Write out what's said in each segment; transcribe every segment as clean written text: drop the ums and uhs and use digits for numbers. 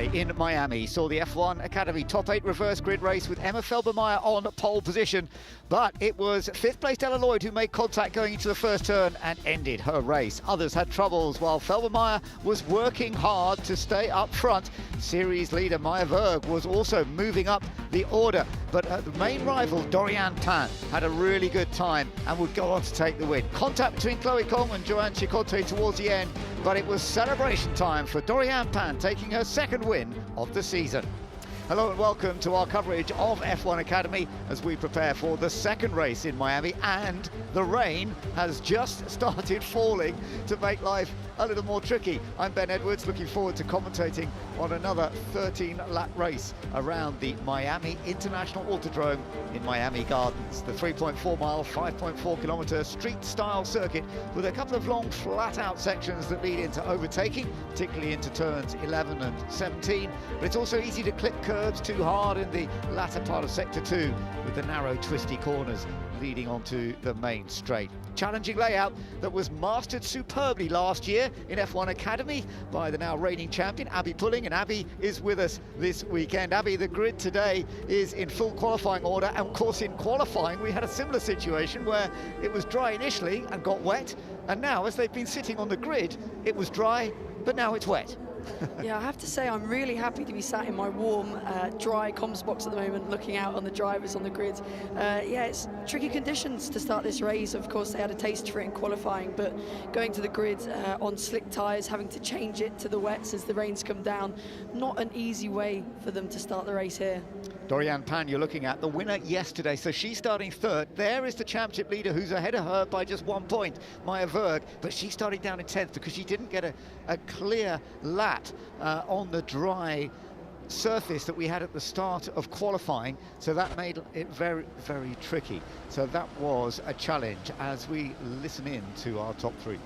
yesterday in Miami saw the F1 Academy top 8 reverse grid race with Emma Felbermayr on pole position, but it was 5th placed Ella Lloyd who made contact going into the first turn and ended her race. Others had troubles while Felbermayr was working hard to stay up front. Series leader Maja Berg was also moving up the order, but the main rival Doriane Pin had a really good time and would go on to take the win. Contact between Chloe Kong and Johanne Chikotay towards the end, but it was celebration time for Doriane Pin, taking her second win of the season. Hello and welcome to our coverage of F1 Academy as we prepare for the second race in Miami, and the rain has just started falling to make life a little more tricky. I'm Ben Edwards, looking forward to commentating on another 13-lap race around the Miami International Autodrome in Miami Gardens. The 3.4-mile, 5.4-kilometre street-style circuit with a couple of long flat-out sections that lead into overtaking, particularly into turns 11 and 17, but it's also easy to clip curves too hard in the latter part of Sector 2 with the narrow, twisty corners leading onto the main straight. Challenging layout that was mastered superbly last year in F1 Academy by the now reigning champion Abby Pulling, and Abby is with us this weekend. Abby, the grid today is in full qualifying order, and of course in qualifying we had a similar situation where it was dry initially and got wet, and now as they've been sitting on the grid it was dry but now it's wet. Yeah, I have to say I'm really happy to be sat in my warm, dry comms box at the moment, looking out on the drivers on the grid. Yeah, it's tricky conditions to start this race. Of course, they had a taste for it in qualifying, but going to the grid on slick tyres, having to change it to the wets as the rains come down, not an easy way for them to start the race here. Doriane Pin, you're looking at the winner yesterday, so she's starting third. There is the championship leader who's ahead of her by just 1 point, Maja Berg, but she's starting down in 10th because she didn't get a clear lap on the dry surface that we had at the start of qualifying, so that made it very, very tricky. So that was a challenge as we listen in to our top three.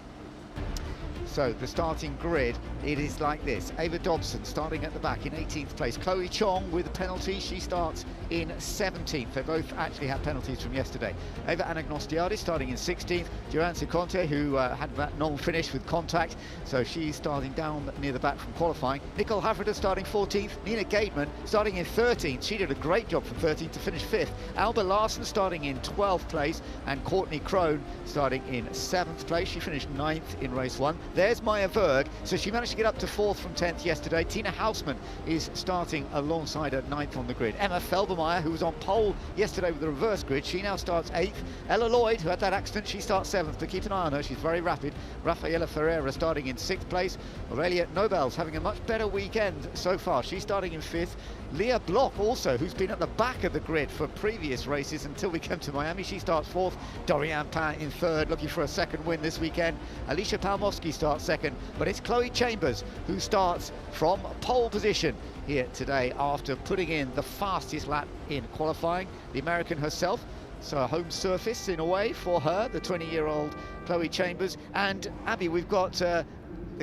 So the starting grid, it is like this. Ava Dobson starting at the back in 18th place. Chloe Chong with a penalty, she starts in 17th. They both actually had penalties from yesterday. Eva Anagnostiades starting in 16th. Johanne Chikotay, who had that non-finish with contact, so she's starting down near the back from qualifying. Nicole Havrida starting 14th. Nina Gateman starting in 13th. She did a great job from 13th to finish 5th. Alba Larsen starting in 12th place, and Courtney Crone starting in 7th place. She finished 9th in race 1. There's Maja Berg, so she managed to get up to 4th from 10th yesterday. Tina Hausman is starting alongside her 9th on the grid. Emma Felbermayr, who was on pole yesterday with the reverse grid, she now starts 8th. Ella Lloyd, who had that accident, she starts 7th, but keep an eye on her, she's very rapid. Rafaela Ferreira starting in 6th place. Aurelia Nobel's having a much better weekend so far, she's starting in 5th. Leah Block also, who's been at the back of the grid for previous races until we came to Miami, she starts 4th. Doriane Pin in 3rd, looking for a second win this weekend. Alicia Palmowski starts 2nd, but it's Chloe Chambers who starts from pole position here today after putting in the fastest lap in qualifying. The American herself, so a home surface in a way for her, the 20-year-old Chloe Chambers. And Abby, we've got the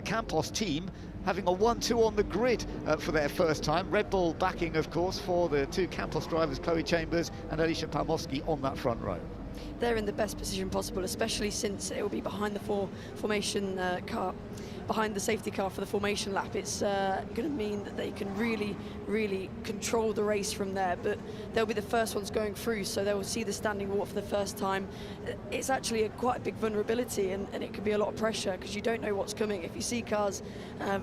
Campos team having a 1-2 on the grid for their first time. Red Bull backing, of course, for the two Campos drivers, Chloe Chambers and Alicia Palmowski on that front row. They're in the best position possible, especially since it will be behind the formation car, behind the safety car for the formation lap. It's going to mean that they can really, really control the race from there, but they'll be the first ones going through, so they will see the standing water for the first time. It's actually quite a big vulnerability, and it can be a lot of pressure because you don't know what's coming. If you see cars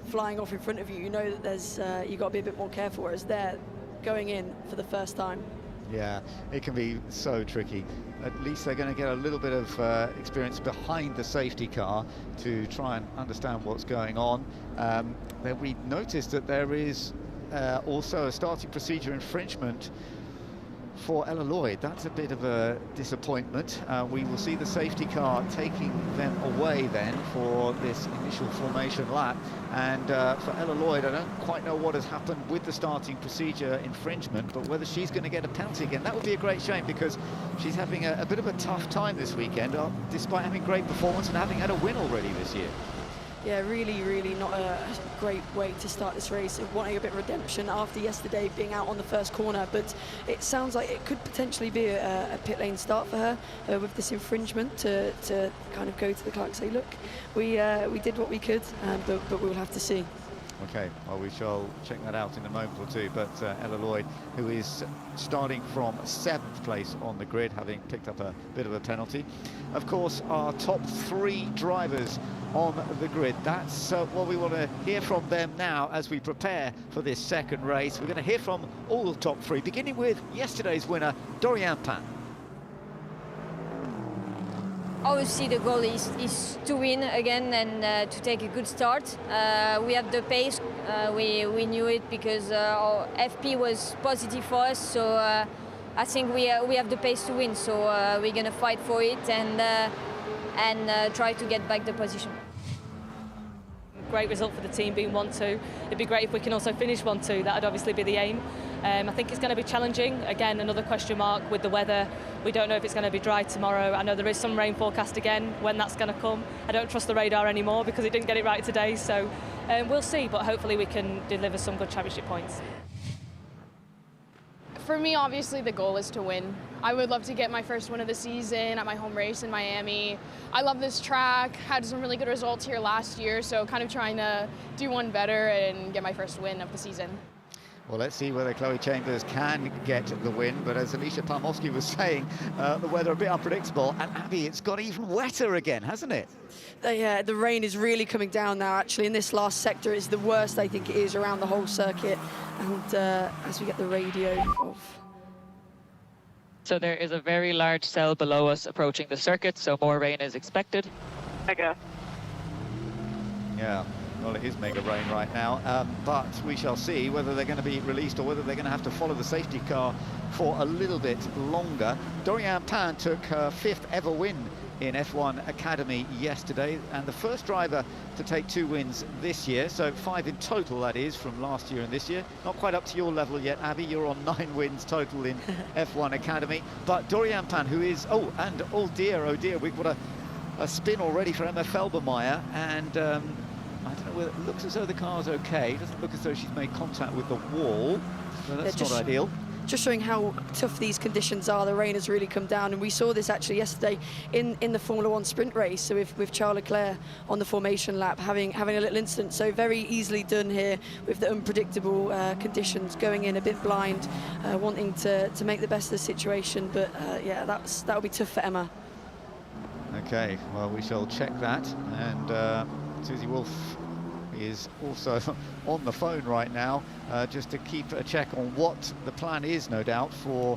flying off in front of you, you know that there's you've got to be a bit more careful, whereas they're going in for the first time. Yeah, it can be so tricky. At least they're going to get a little bit of experience behind the safety car to try and understand what's going on. Then we noticed that there is also a starting procedure infringement for Ella Lloyd. That's a bit of a disappointment. We will see the safety car taking them away then for this initial formation lap. And for Ella Lloyd, I don't quite know what has happened with the starting procedure infringement, but whether she's going to get a penalty again, that would be a great shame because she's having a bit of a tough time this weekend, despite having great performance and having had a win already this year. Yeah, really, really not a great way to start this race. Wanting a bit of redemption after yesterday being out on the first corner, but it sounds like it could potentially be a pit lane start for her with this infringement to kind of go to the clerk and say, look, we did what we could, but we'll have to see. Okay, well, we shall check that out in a moment or two, but Ella Lloyd, who is starting from 7th place on the grid, having picked up a bit of a penalty. Of course, our top 3 drivers on the grid. That's what we want to hear from them now as we prepare for this second race. We're going to hear from all the top 3, beginning with yesterday's winner, Doriane Pin. Obviously, the goal is to win again and to take a good start. We have the pace. We knew it because our FP was positive for us. So I think we have the pace to win. So we're going to fight for it and try to get back the position. Great result for the team being 1-2. It'd be great if we can also finish 1-2. That would obviously be the aim. I think it's going to be challenging. Again, another question mark with the weather. We don't know if it's going to be dry tomorrow. I know there is some rain forecast again. When that's going to come, I don't trust the radar anymore because it didn't get it right today. So we'll see, but hopefully we can deliver some good championship points. For me, obviously, the goal is to win. I would love to get my first win of the season at my home race in Miami. I love this track, had some really good results here last year, so kind of trying to do one better and get my first win of the season. Well, let's see whether Chloe Chambers can get the win, but as Alicia Palmowski was saying, the weather a bit unpredictable, and Abby, it's got even wetter again, hasn't it? Yeah, the rain is really coming down now, actually. In this last sector is the worst I think it is around the whole circuit. And as we get the radio of... So there is a very large cell below us approaching the circuit, so more rain is expected. Mega. Yeah, well, it is mega rain right now, but we shall see whether they're going to be released or whether they're going to have to follow the safety car for a little bit longer. Doriane Pin took her 5th ever win in F1 Academy yesterday, and the first driver to take 2 wins this year, so 5 in total, that is, from last year and this year. Not quite up to your level yet, Abby. You're on 9 wins total in F1 Academy. But Doriane Pin, who is, oh dear, we've got a spin already for Emma Felbermeyer, and I don't know whether it looks as though the car's okay. It doesn't look as though she's made contact with the wall, so that's not ideal. Just showing how tough these conditions are. The rain has really come down, and we saw this actually yesterday in the Formula One sprint race. So with Charles Leclerc on the formation lap having a little incident. So very easily done here with the unpredictable conditions, going in a bit blind, wanting to make the best of the situation. But yeah, that'll be tough for Emma. Okay, well, we shall check that, and Susie Wolff is also on the phone right now, just to keep a check on what the plan is, no doubt, for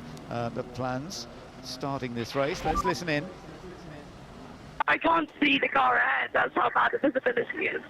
the plans starting this race. Let's listen in. I can't see the car ahead. That's how bad the visibility is.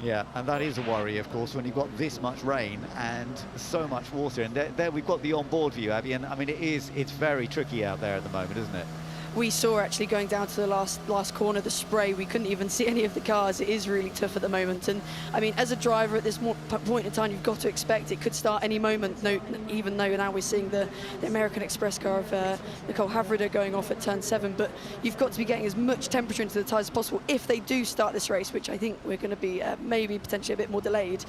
Yeah, and that is a worry, of course, when you've got this much rain and so much water. And there we've got the onboard view, Abby, and I mean, it's very tricky out there at the moment, isn't it? We saw actually going down to the last corner, the spray, we couldn't even see any of the cars. It is really tough at the moment. And I mean, as a driver at this point in time, you've got to expect it could start any moment. No, even though now we're seeing the American Express car of Nicole Havrida going off at turn 7, but you've got to be getting as much temperature into the tyres as possible if they do start this race, which I think we're going to be maybe potentially a bit more delayed.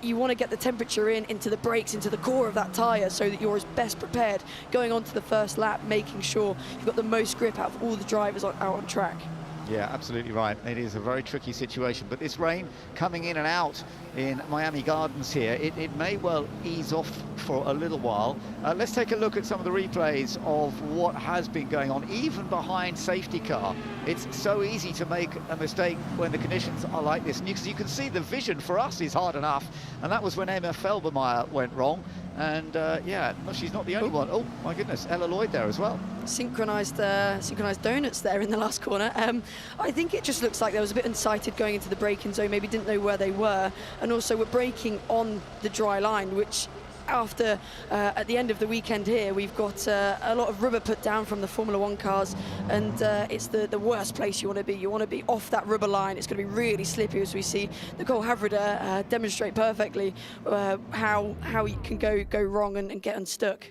You want to get the temperature into the brakes, into the core of that tyre, so that you're as best prepared going on to the first lap, making sure you've got the most grip out of all the drivers out on track. Yeah, absolutely right. It is a very tricky situation, but this rain coming in and out in Miami Gardens here, it may well ease off for a little while. Let's take a look at some of the replays of what has been going on, even behind safety car. It's so easy to make a mistake when the conditions are like this, because you can see the vision for us is hard enough, and that was when Emma Felbermeyer went wrong. And yeah, no, she's not the only one. Oh my goodness, Ella Lloyd there as well. Synchronized donuts there in the last corner. I think it just looks like there was a bit unsighted going into the braking zone, maybe didn't know where they were, and also we're braking on the dry line, which after at the end of the weekend here, we've got a lot of rubber put down from the Formula One cars, and it's the worst place you want to be. You want to be off that rubber line. It's going to be really slippy, as we see Nicole Havrida demonstrate perfectly how you can go wrong and get unstuck.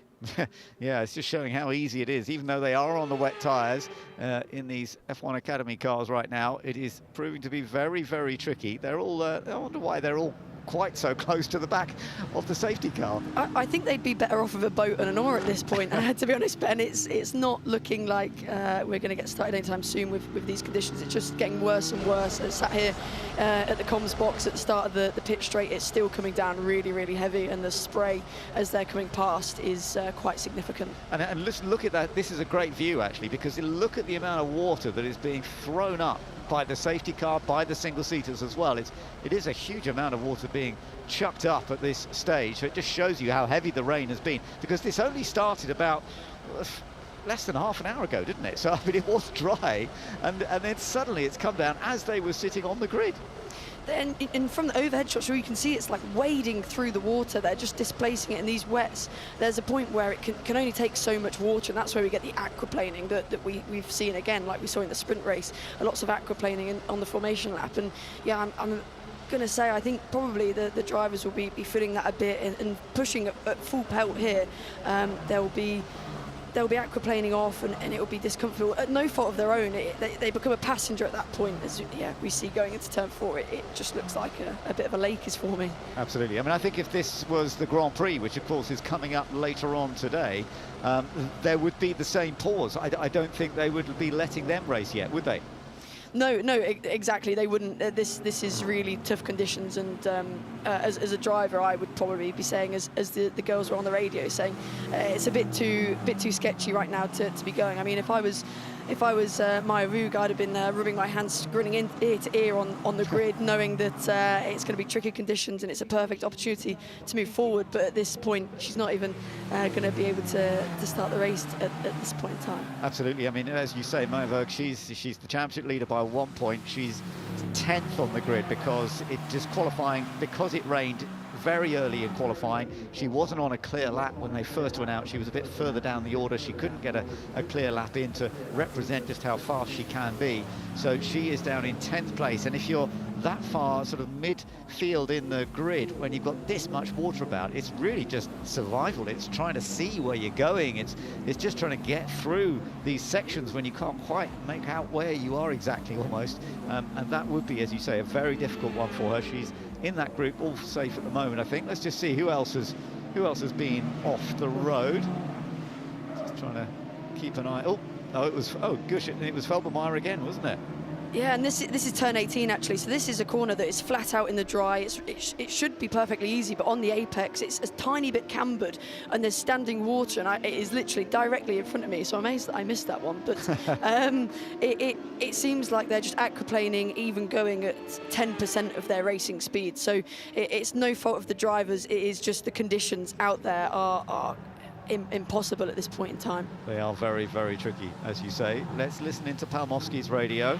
Yeah, it's just showing how easy it is. Even though they are on the wet tyres in these F1 Academy cars right now, it is proving to be very, very tricky. They're all, I wonder why they're all quite so close to the back of the safety car. I think they'd be better off with a boat and an oar at this point. To be honest, Ben, it's not looking like we're going to get started anytime soon with these conditions. It's just getting worse and worse. I sat here at the comms box at the start of the pit straight. It's still coming down really, really heavy, and the spray as they're coming past is quite significant. And listen, look at that. This is a great view, actually, because look at the amount of water that is being thrown up by the safety car, by the single-seaters as well. It is a huge amount of water being chucked up at this stage. So it just shows you how heavy the rain has been, because this only started about less than half an hour ago, didn't it? So I mean, it was dry, and then suddenly it's come down as they were sitting on the grid. And from the overhead shots, you can see it's like wading through the water. They're just displacing it in these wets. There's a point where it can only take so much water, and that's where we get the aquaplaning that we've seen again, like we saw in the sprint race. Lots of aquaplaning on the formation lap. And yeah, I'm going to say I think probably the drivers will be feeling that a bit and pushing at full pelt here. They'll be aquaplaning off, and it will be discomfortable at no fault of their own. They become a passenger at that point, as we see going into turn 4. It just looks like a bit of a lake is forming. Absolutely. I mean, I think if this was the Grand Prix, which of course is coming up later on today, there would be the same pause. I don't think they would be letting them race yet, would they? No, exactly. They wouldn't. This is really tough conditions, and as a driver, I would probably be saying, as the girls were on the radio saying, it's a bit too sketchy right now to be going. I mean, if I was Maya Rug, I'd have been rubbing my hands, grinning in ear to ear on the grid, knowing that it's going to be tricky conditions and it's a perfect opportunity to move forward. But at this point, she's not even going to be able to start the race at this point in time. Absolutely. I mean, as you say, Maya Rug, she's the championship leader by 1 point. She's 10th on the grid because it rained very early in qualifying. She wasn't on a clear lap when they first went out. She was a bit further down the order. She couldn't get a clear lap in to represent just how fast she can be. So she is down in 10th place. And if you're that far sort of midfield in the grid when you've got this much water about, it's really just survival. It's trying to see where you're going. It's just trying to get through these sections when you can't quite make out where you are exactly almost. And that would be, as you say, a very difficult one for her. She's in that group, all safe at the moment, I think. Let's just see who else has been off the road. Just trying to keep an eye. It was Felbermayr again, wasn't it? Yeah, and this is turn 18 actually, so this is a corner that is flat out in the dry. It should be perfectly easy, but on the apex it's a tiny bit cambered, and there's standing water, and it is literally directly in front of me, so I'm amazed that I missed that one. But it seems like they're just aquaplaning, even going at 10% of their racing speed, so it's no fault of the drivers. It is just the conditions out there are impossible at this point in time. They are very, very tricky, as you say. Let's listen into Palmowski's radio.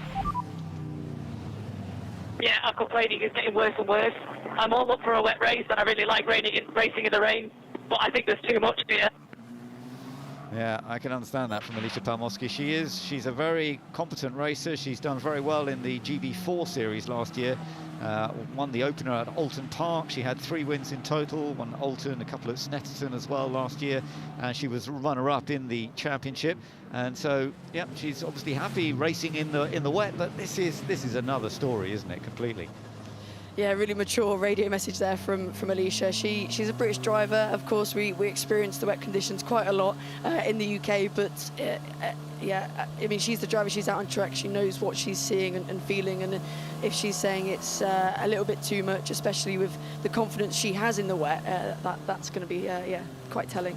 Yeah, aquaplaning is getting worse and worse. I'm all up for a wet race, and I really like racing in the rain, but I think there's too much here. Yeah, I can understand that from Alicia Palmowski. She's a very competent racer. She's done very well in the GB4 series last year. Won the opener at Alton Park. She had 3 wins in total, won Alton, a couple at Snetterton as well last year, and she was runner-up in the championship. And so, yeah, she's obviously happy racing in the wet, but this is another story, isn't it, completely? Yeah, really mature radio message there from Alicia. She's a British driver. Of course, we experience the wet conditions quite a lot in the UK, but yeah, I mean, she's the driver. She's out on track. She knows what she's seeing and feeling, and if she's saying it's a little bit too much, especially with the confidence she has in the wet, that's going to be quite telling.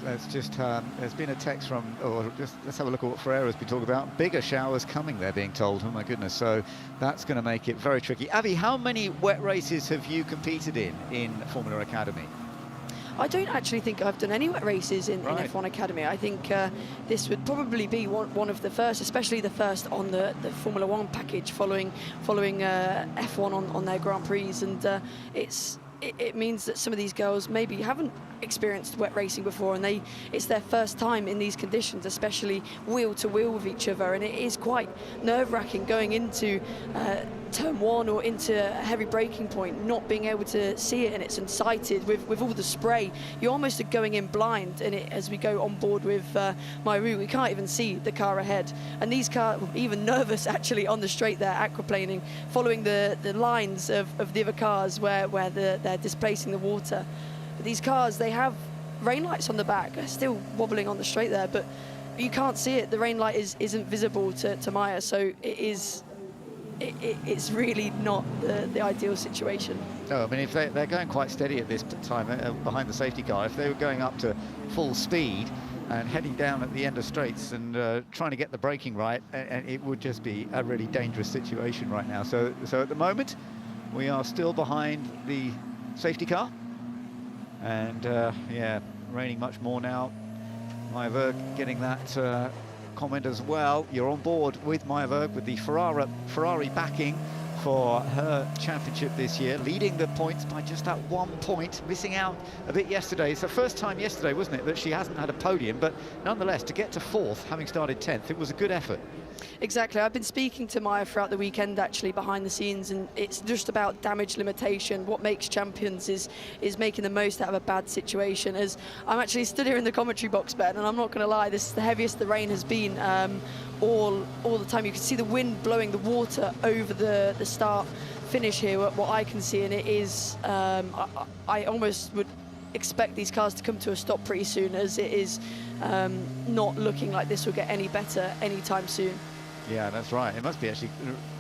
Let's just, there's been a text from, let's have a look at what Ferreira's been talking about. Bigger showers coming, they're being told. Oh my goodness, so that's going to make it very tricky. Avi, how many wet races have you competed in Formula Academy? I don't actually think I've done any wet races in F1 Academy. I think this would probably be one of the first, especially the first on the Formula One package following F1 on their Grand Prix, and it's it means that some of these girls maybe haven't experienced wet racing before, and it's their first time in these conditions, especially wheel to wheel with each other, and it is quite nerve-wracking going into turn one or into a heavy braking point, not being able to see it, and it's unsighted with all the spray. You almost are going in blind, and as we go on board with Myru, we can't even see the car ahead, and these cars were even nervous actually on the straight there, aquaplaning, following the lines of the other cars where they're displacing the water. But these cars, they have rain lights on the back. They're still wobbling on the straight there, but you can't see it. The rain light isn't visible to Maya, so it's really not the ideal situation. No, I mean, if they're going quite steady at this time behind the safety car, if they were going up to full speed and heading down at the end of straights and trying to get the braking right, and it would just be a really dangerous situation right now. So at the moment, we are still behind the safety car, and yeah, raining much more now. Maya Vurg getting that comment as well. You're on board with Maya Vurg with the Ferrari backing for her championship this year, leading the points by just that 1 point, missing out a bit yesterday. It's the first time yesterday, wasn't it, that she hasn't had a podium, but nonetheless, to get to 4th, having started 10th, it was a good effort. Exactly. I've been speaking to Maya throughout the weekend, actually, behind the scenes, and it's just about damage limitation. What makes champions is making the most out of a bad situation. As I'm actually stood here in the commentary box, Ben, and I'm not going to lie, this is the heaviest the rain has been all the time. You can see the wind blowing the water over the start finish here, what I can see, and it is, I almost would expect these cars to come to a stop pretty soon, as it is not looking like this will get any better anytime soon. Yeah, that's right. It must be actually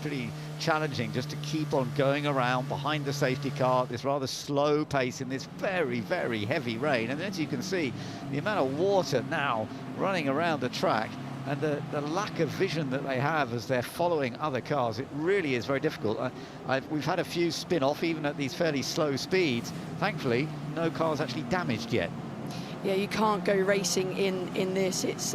pretty challenging just to keep on going around behind the safety car at this rather slow pace in this very, very heavy rain. And as you can see, the amount of water now running around the track and the lack of vision that they have as they're following other cars, it really is very difficult. We've had a few spin-off even at these fairly slow speeds. Thankfully, no cars actually damaged yet. Yeah, you can't go racing in this. It's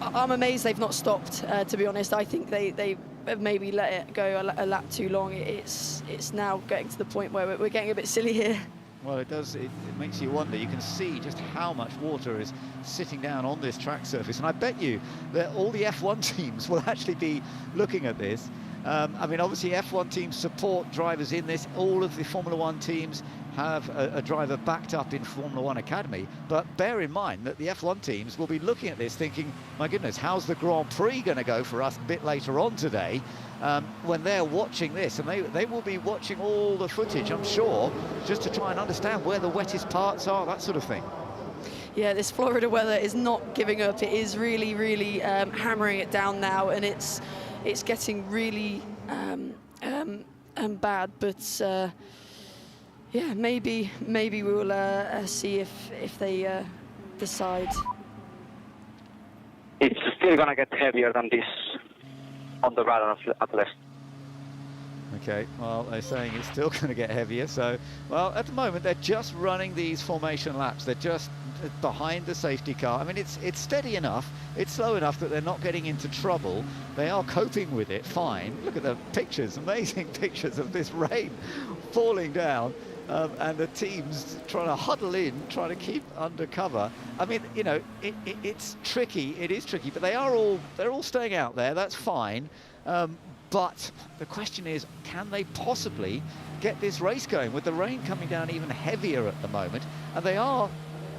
I'm amazed they've not stopped, to be honest. I think they have maybe let it go a lap too long. It's now getting to the point where we're getting a bit silly here. Well, it does. It makes you wonder. You can see just how much water is sitting down on this track surface, and I bet you that all the F1 teams will actually be looking at this. I mean, obviously, F1 teams support drivers in this. All of the Formula One teams have a driver backed up in Formula One Academy. But bear in mind that the F1 teams will be looking at this thinking, my goodness, how's the Grand Prix going to go for us a bit later on today? When they're watching this, and they will be watching all the footage, I'm sure, just to try and understand where the wettest parts are, that sort of thing. Yeah, this Florida weather is not giving up. It is really, really hammering it down now, and it's getting really bad. But yeah, maybe we will see if they decide. It's still gonna get heavier than this on the run at least. Okay, well, they're saying it's still going to get heavier. So, well, at the moment, they're just running these formation laps. They're just behind the safety car. I mean, it's steady enough. It's slow enough that they're not getting into trouble. They are coping with it fine. Look at the pictures, amazing pictures of this rain falling down. And the teams trying to huddle in, trying to keep under cover. I mean, you know, it's tricky. It is tricky, but they're all staying out there. That's fine. But the question is, can they possibly get this race going with the rain coming down even heavier at the moment? And they are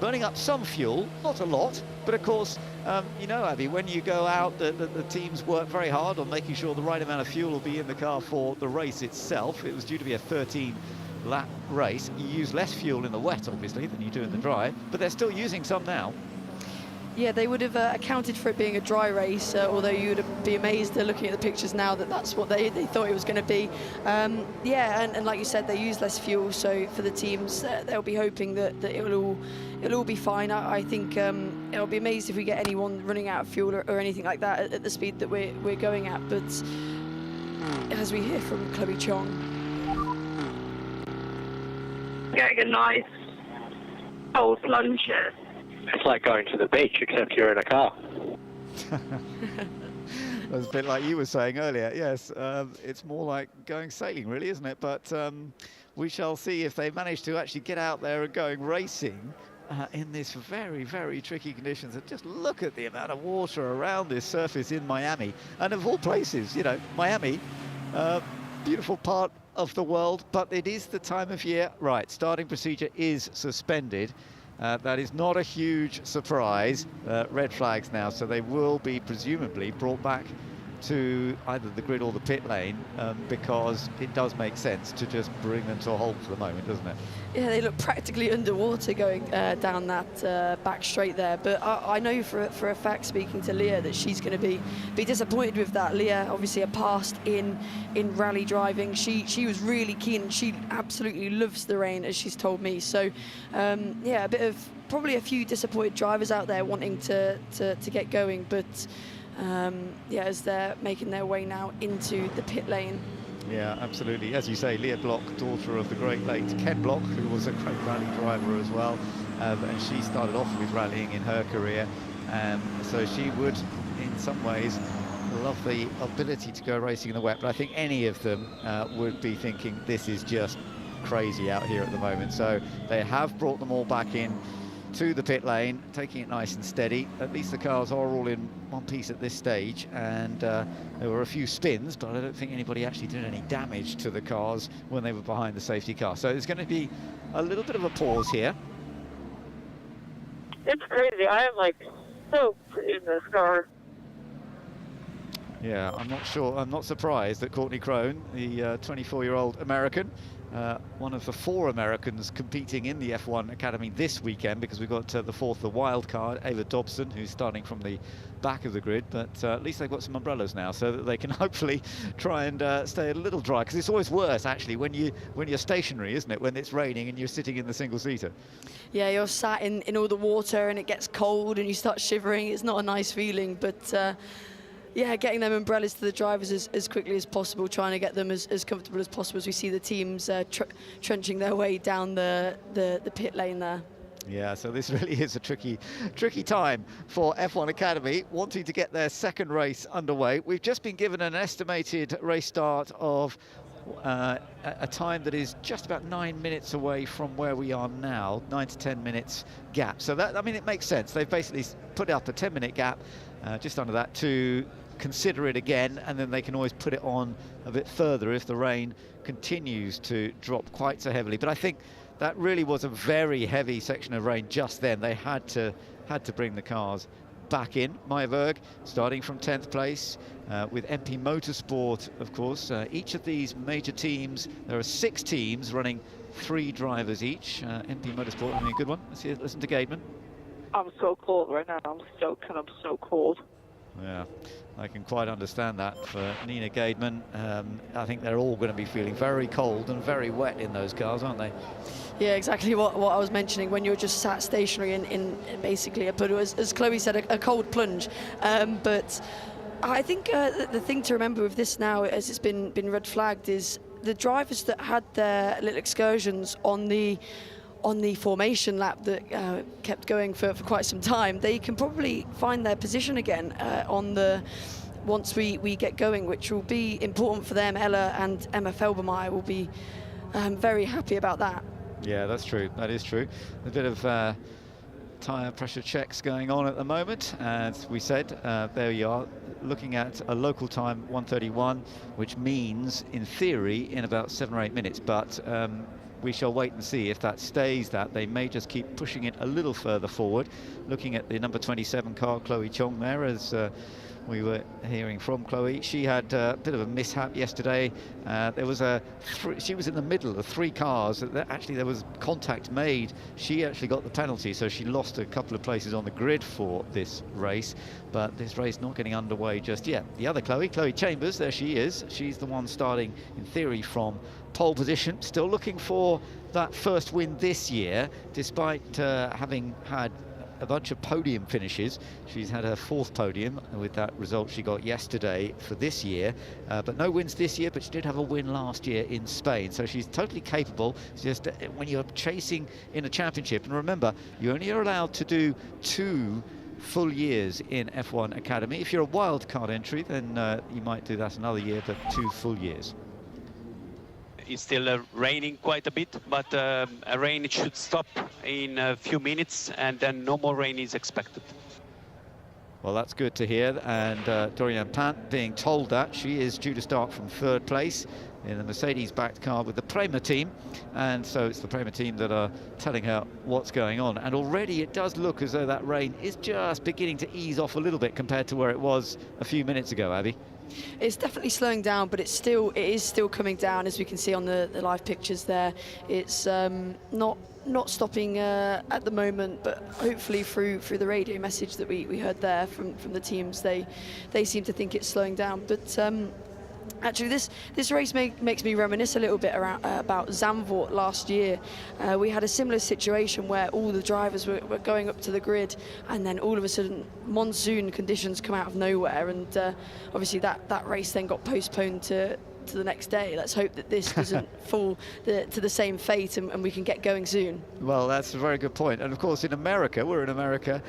burning up some fuel, not a lot, but of course, you know, Abby, when you go out, the teams work very hard on making sure the right amount of fuel will be in the car for the race itself. It was due to be a 13-lap race. You use less fuel in the wet, obviously, than you do in the dry, but they're still using some now. Yeah, they would have accounted for it being a dry race, although you would be amazed looking at the pictures now that that's what they thought it was going to be. Yeah, and like you said, they use less fuel, so for the teams, they'll be hoping that it'll all be fine. I think it'll be amazed if we get anyone running out of fuel or anything like that at the speed that we're going at. But as we hear from Chloe Chong, getting a nice cold lunch. It's like going to the beach, except you're in a car. That's a bit like you were saying earlier. Yes, it's more like going sailing, really, isn't it? But we shall see if they manage to actually get out there and going racing in this very, very tricky conditions. And just look at the amount of water around this surface in Miami. And of all places, you know, Miami, beautiful part of the world, but it is the time of year. Right, starting procedure is suspended. That is not a huge surprise. Red flags now, so they will be presumably brought back to either the grid or the pit lane, because it does make sense to just bring them to a halt for the moment, doesn't it? Yeah, they look practically underwater going down that back straight there. But I know for a fact, speaking to Leah, that she's going to be disappointed with that. Leah, obviously a past in rally driving. She was really keen, and she absolutely loves the rain, as she's told me. So yeah, a bit of probably a few disappointed drivers out there wanting to get going, but yeah, as they're making their way now into the pit lane. Yeah, absolutely. As you say, Leah Block, daughter of the great late Ken Block, who was a great rally driver as well, and she started off with rallying in her career, so she would, in some ways, love the ability to go racing in the wet. But I think any of them would be thinking this is just crazy out here at the moment. So they have brought them all back in to the pit lane, taking it nice and steady. At least the cars are all in one piece at this stage, and there were a few spins, but I don't think anybody actually did any damage to the cars when they were behind the safety car. So there's going to be a little bit of a pause here. It's crazy. I am like so pretty in this car. Yeah, I'm not sure. I'm not surprised that Courtney Crone, the 24-year-old American, one of the 4 Americans competing in the F1 Academy this weekend, because we've got the 4th, the wild card, Ava Dobson, who's starting from the back of the grid. But at least they've got some umbrellas now, so that they can hopefully try and stay a little dry, because it's always worse actually when you're stationary, isn't it, when it's raining and you're sitting in the single-seater. Yeah, you're sat in all the water and it gets cold and you start shivering. It's not a nice feeling, but yeah, getting them umbrellas to the drivers as quickly as possible, trying to get them as comfortable as possible, as we see the teams trenching their way down the pit lane there. Yeah, so this really is a tricky time for F1 Academy, wanting to get their second race underway. We've just been given an estimated race start of a time that is just about 9 minutes away from where we are now, 9 to 10 minutes gap. So that, I mean, it makes sense. They've basically put up a 10-minute gap, just under that, to consider it again, and then they can always put it on a bit further if the rain continues to drop quite so heavily. But I think that really was a very heavy section of rain just then. They had to bring the cars back in. Maya Berg starting from 10th place with MP Motorsport, of course. Each of these major teams, there are 6 teams running 3 drivers each. MP Motorsport having a good one. Let's listen to Gaidman. I'm so cold right now. I'm so cold. Yeah, I can quite understand that for Nina Gaidman. I think they're all going to be feeling very cold and very wet in those cars, aren't they? Yeah, exactly what I was mentioning, when you're just sat stationary in basically, but it was, as Chloe said, a cold plunge. But I think the thing to remember with this now, as it's been red flagged, is the drivers that had their little excursions on the formation lap that kept going for quite some time, they can probably find their position again once we get going, which will be important for them. Ella and Emma Felbermeyer will be very happy about that. Yeah, that's true. That is true. A bit of tyre pressure checks going on at the moment. As we said, there you are, looking at a local time 1:31, which means, in theory, in about 7 or 8 minutes. But we shall wait and see if that stays that. They may just keep pushing it a little further forward. Looking at the number 27 car, Chloe Chong there, as we were hearing from Chloe. She had a bit of a mishap yesterday. There was she was in the middle of 3 cars. Actually, there was contact made. She actually got the penalty, so she lost a couple of places on the grid for this race. But this race not getting underway just yet. The other Chloe Chambers, there she is. She's the one starting, in theory, from pole position. Still looking for that first win this year, despite having had a bunch of podium finishes. She's had her 4th podium with that result she got yesterday for this year, but no wins this year, but she did have a win last year in Spain, so she's totally capable. It's just when you're chasing in a championship, and remember, you only are allowed to do 2 full years in F1 Academy. If you're a wild card entry, then you might do that another year, but 2 full years. it's still raining quite a bit, but rain should stop in a few minutes, and then no more rain is expected. Well, that's good to hear, and Doriane Pant being told that. She is due to start from 3rd place in the Mercedes-backed car with the Prema team, and so it's the Prema team that are telling her what's going on. And already it does look as though that rain is just beginning to ease off a little bit compared to where it was a few minutes ago, Abby. It's definitely slowing down, but it is still coming down, as we can see on the live pictures there. It's not stopping at the moment, but hopefully through the radio message that we heard there from the teams, they seem to think it's slowing down. But actually, this race makes me reminisce a little bit about Zandvoort last year. We had a similar situation where all the drivers were going up to the grid, and then all of a sudden monsoon conditions come out of nowhere, and obviously that race then got postponed to the next day. Let's hope that this doesn't fall to the same fate, and we can get going soon. Well, that's a very good point. And of course, in America, we're in America,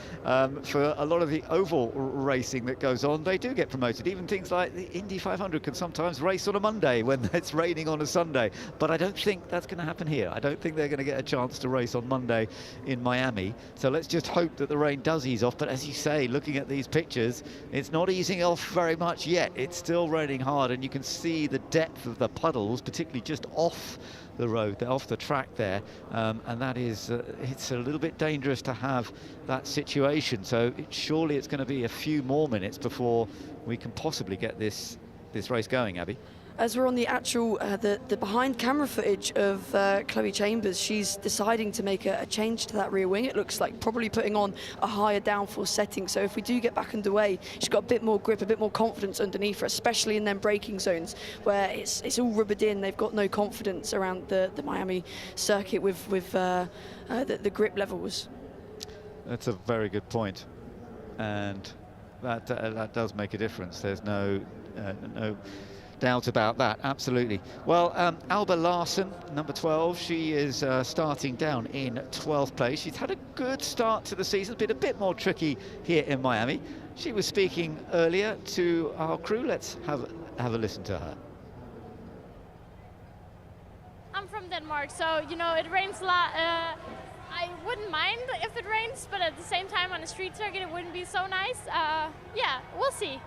for a lot of the oval racing that goes on, they do get promoted. Even things like the Indy 500 can sometimes race on a Monday when it's raining on a Sunday. But I don't think that's going to happen here. I don't think they're going to get a chance to race on Monday in Miami. So let's just hope that the rain does ease off. But as you say, looking at these pictures, it's not easing off very much yet. It's still raining hard, and you can see the depth of the puddles, particularly just off the road, off the track there, and that is it's a little bit dangerous to have that situation. So surely it's going to be a few more minutes before we can possibly get this race going, Abby. As we're on the actual the behind camera footage of Chloe Chambers, she's deciding to make a change to that rear wing. It looks like probably putting on a higher downforce setting. So if we do get back underway, she's got a bit more grip, a bit more confidence underneath her, especially in them braking zones where it's all rubbered in. They've got no confidence around the Miami circuit with the grip levels. That's a very good point, and that does make a difference. There's no doubt about that, absolutely. Well, Alba Larsen, number 12, she is starting down in 12th place. She's had a good start to the season, been a bit more tricky here in Miami. She was speaking earlier to our crew. Let's have a listen to her. I'm from Denmark, so it rains a lot. I wouldn't mind if it rains, but at the same time on a street circuit it wouldn't be so nice. Yeah, we'll see.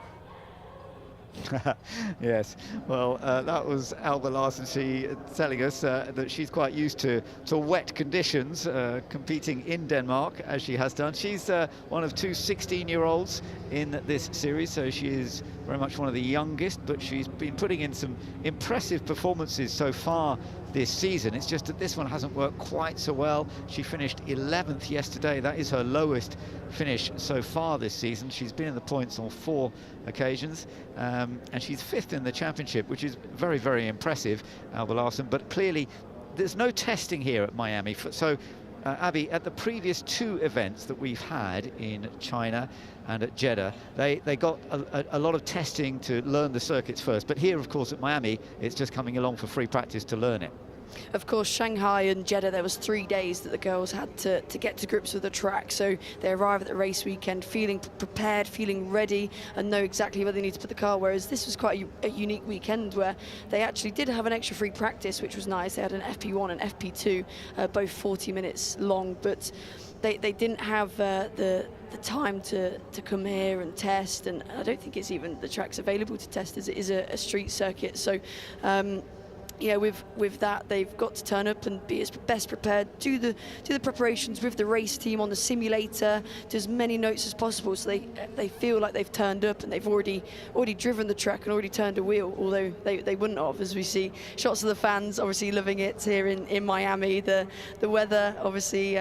Yes, well, that was Alba Larsen. She telling us that she's quite used to wet conditions, competing in Denmark as she has done. She's one of two 16-year-olds in this series, so she is very much one of the youngest, but she's been putting in some impressive performances so far this season. It's just that this one hasn't worked quite so well. She finished 11th yesterday. That is her lowest finish so far this season. She's been in the points on 4 occasions, and she's 5th in the championship, which is very, very impressive, Alba Larsen. But clearly there's no testing here at Miami. So Abby, at the previous 2 events that we've had in China and at Jeddah, they got a lot of testing to learn the circuits first. But here, of course, at Miami, it's just coming along for free practice to learn it. Of course, Shanghai and Jeddah, there was 3 days that the girls had to get to grips with the track. So they arrive at the race weekend feeling prepared, feeling ready, and know exactly where they need to put the car. Whereas this was quite a unique weekend where they actually did have an extra free practice, which was nice. They had an FP1 and FP2, both 40 minutes long, but they didn't have the time to come here and test. And I don't think it's even the track's available to test, as it is a street circuit. So yeah, with that, they've got to turn up and be as best prepared, do the preparations with the race team on the simulator, do as many notes as possible, so they feel like they've turned up and they've already driven the track and already turned a wheel, although they wouldn't have, as we see shots of the fans obviously loving it here in Miami. The weather obviously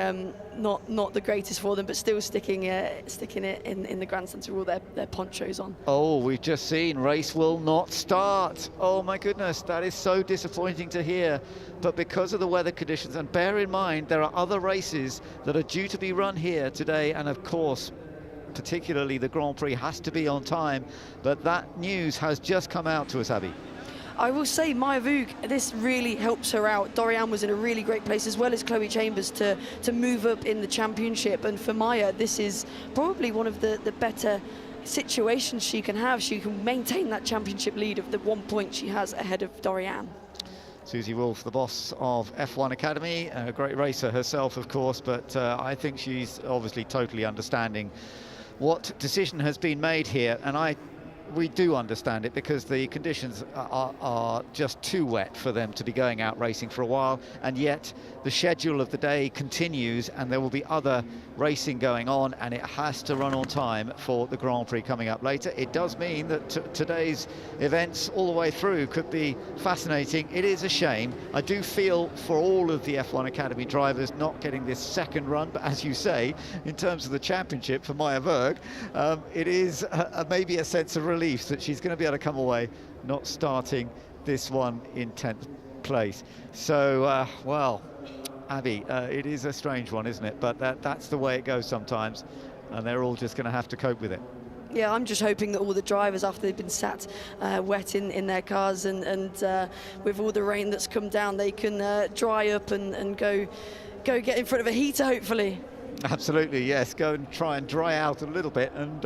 not the greatest for them, but still sticking it in the grandstand with all their ponchos on. Oh, we've just seen race will not start. Oh my goodness, that is so disappointing to hear. But because of the weather conditions, and bear in mind there are other races that are due to be run here today, and of course particularly the Grand Prix has to be on time, but that news has just come out to us, Abby. I will say Maya Vug, this really helps her out. Doriane was in a really great place, as well as Chloe Chambers, to move up in the championship. And for Maya, this is probably one of the better situations she can have. She can maintain that championship lead of the 1 point she has ahead of Doriane. Susie Wolff, the boss of F1 Academy, a great racer herself, of course, but I think she's obviously totally understanding what decision has been made here, and we do understand it because the conditions are just too wet for them to be going out racing for a while, and yet the schedule of the day continues and there will be other racing going on, and it has to run on time for the Grand Prix coming up later. It does mean that today's events all the way through could be fascinating. It is a shame. I do feel for all of the F1 Academy drivers not getting this second run, but as you say, in terms of the championship for Maya Berg, it is maybe a sense of relief that she's going to be able to come away not starting this one in 10th place. So, well, Abby, it is a strange one, isn't it? But that's the way it goes sometimes, and they're all just going to have to cope with it. Yeah, I'm just hoping that all the drivers, after they've been sat wet in their cars and with all the rain that's come down, they can dry up and go get in front of a heater, hopefully. Absolutely, yes. Go and try and dry out a little bit and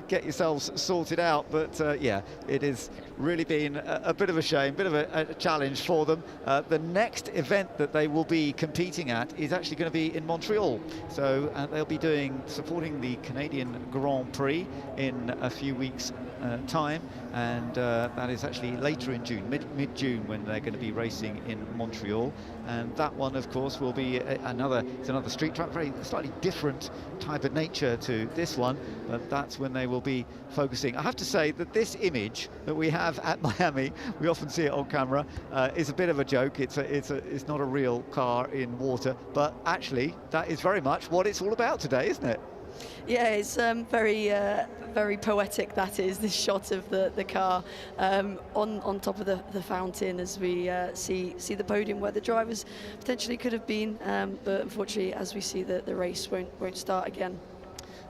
get yourselves sorted out. But yeah, it has really been a bit of a shame, bit of a challenge for them. The next event that they will be competing at is actually going to be in Montreal. So they'll be supporting the Canadian Grand Prix in a few weeks' time, and that is actually later in June, mid-June, when they're going to be racing in Montreal. And that one, of course, will be another street track, very slightly different type of nature to this one, but that's when they will be focusing. I have to say that this image that we have at Miami, we often see it on camera, is a bit of a joke. It's not a real car in water, but actually that is very much what it's all about today, isn't it? Yeah, it's very poetic, that is, this shot of the car on top of the fountain as we see the podium where the drivers potentially could have been, but unfortunately, as we see, the race won't start again.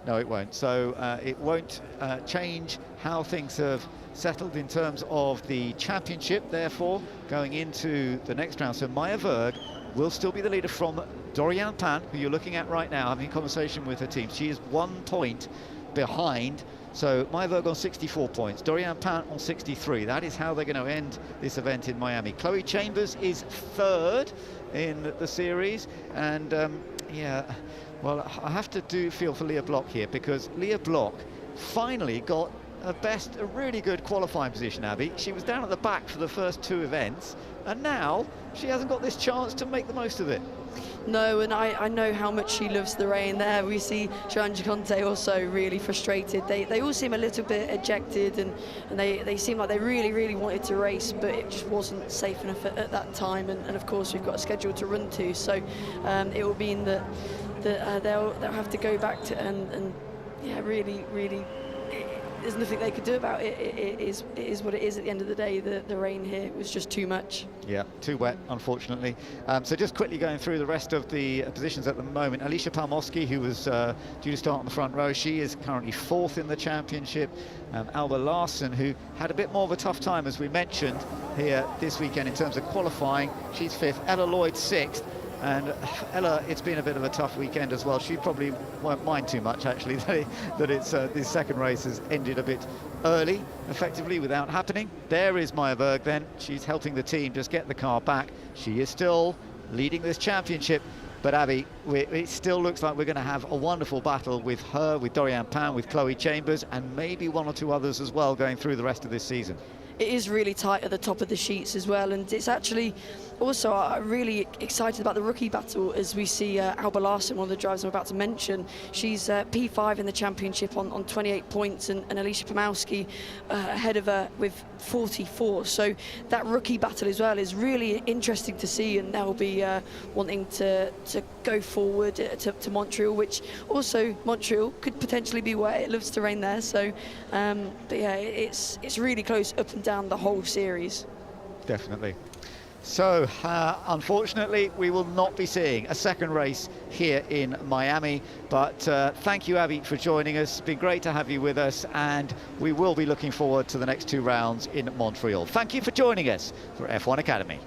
No, it won't. So it won't change how things have settled in terms of the championship, therefore, going into the next round. So Maya Berg will still be the leader from Doriane Pan, who you're looking at right now, having a conversation with her team. She is 1 point behind. So Maya Berg on 64 points, Doriane Pan on 63. That is how they're going to end this event in Miami. Chloe Chambers is third in the series, and yeah, well, I have to feel for Leah Block here, because Leah Block finally got a really good qualifying position, Abby. She was down at the back for the first 2 events, and now she hasn't got this chance to make the most of it. No, and I know how much she loves the rain there. We see Joan Conte also really frustrated. They all seem a little bit ejected, and they seem like they really wanted to race, but it just wasn't safe enough at that time. And of course, we've got a schedule to run to, so it will mean that they'll have to go back to and yeah, really. There's nothing they could do about it. It is what it is at the end of the day. The rain here was just too much. Yeah, too wet, unfortunately. So just quickly going through the rest of the positions at the moment. Alicia Palmowski, who was due to start on the front row, she is currently 4th in the championship. Alba Larsen, who had a bit more of a tough time, as we mentioned, here this weekend in terms of qualifying. She's 5th. Ella Lloyd 6th. And Ella, it's been a bit of a tough weekend as well. She probably won't mind too much, actually, that it's this second race has ended a bit early, effectively, without happening. There is Maya Berg then. She's helping the team just get the car back. She is still leading this championship. But Abby, it still looks like we're going to have a wonderful battle with her, with Doriane Pan, with Chloe Chambers, and maybe 1 or 2 others as well going through the rest of this season. It is really tight at the top of the sheets as well, and it's actually also really excited about the rookie battle as we see Alba Larsen, one of the drivers I'm about to mention. She's P5 in the championship on 28 points, and Alicia Palmowski ahead of her with 44. So that rookie battle as well is really interesting to see, and they'll be wanting to go forward to Montreal, which also Montreal could potentially be wet. It loves to rain there, so but yeah, it's really close up and down the whole series. Definitely. So, unfortunately, we will not be seeing a second race here in Miami, but thank you, Abby, for joining us. It's been great to have you with us, and we will be looking forward to the next 2 rounds in Montreal. Thank you for joining us for F1 Academy.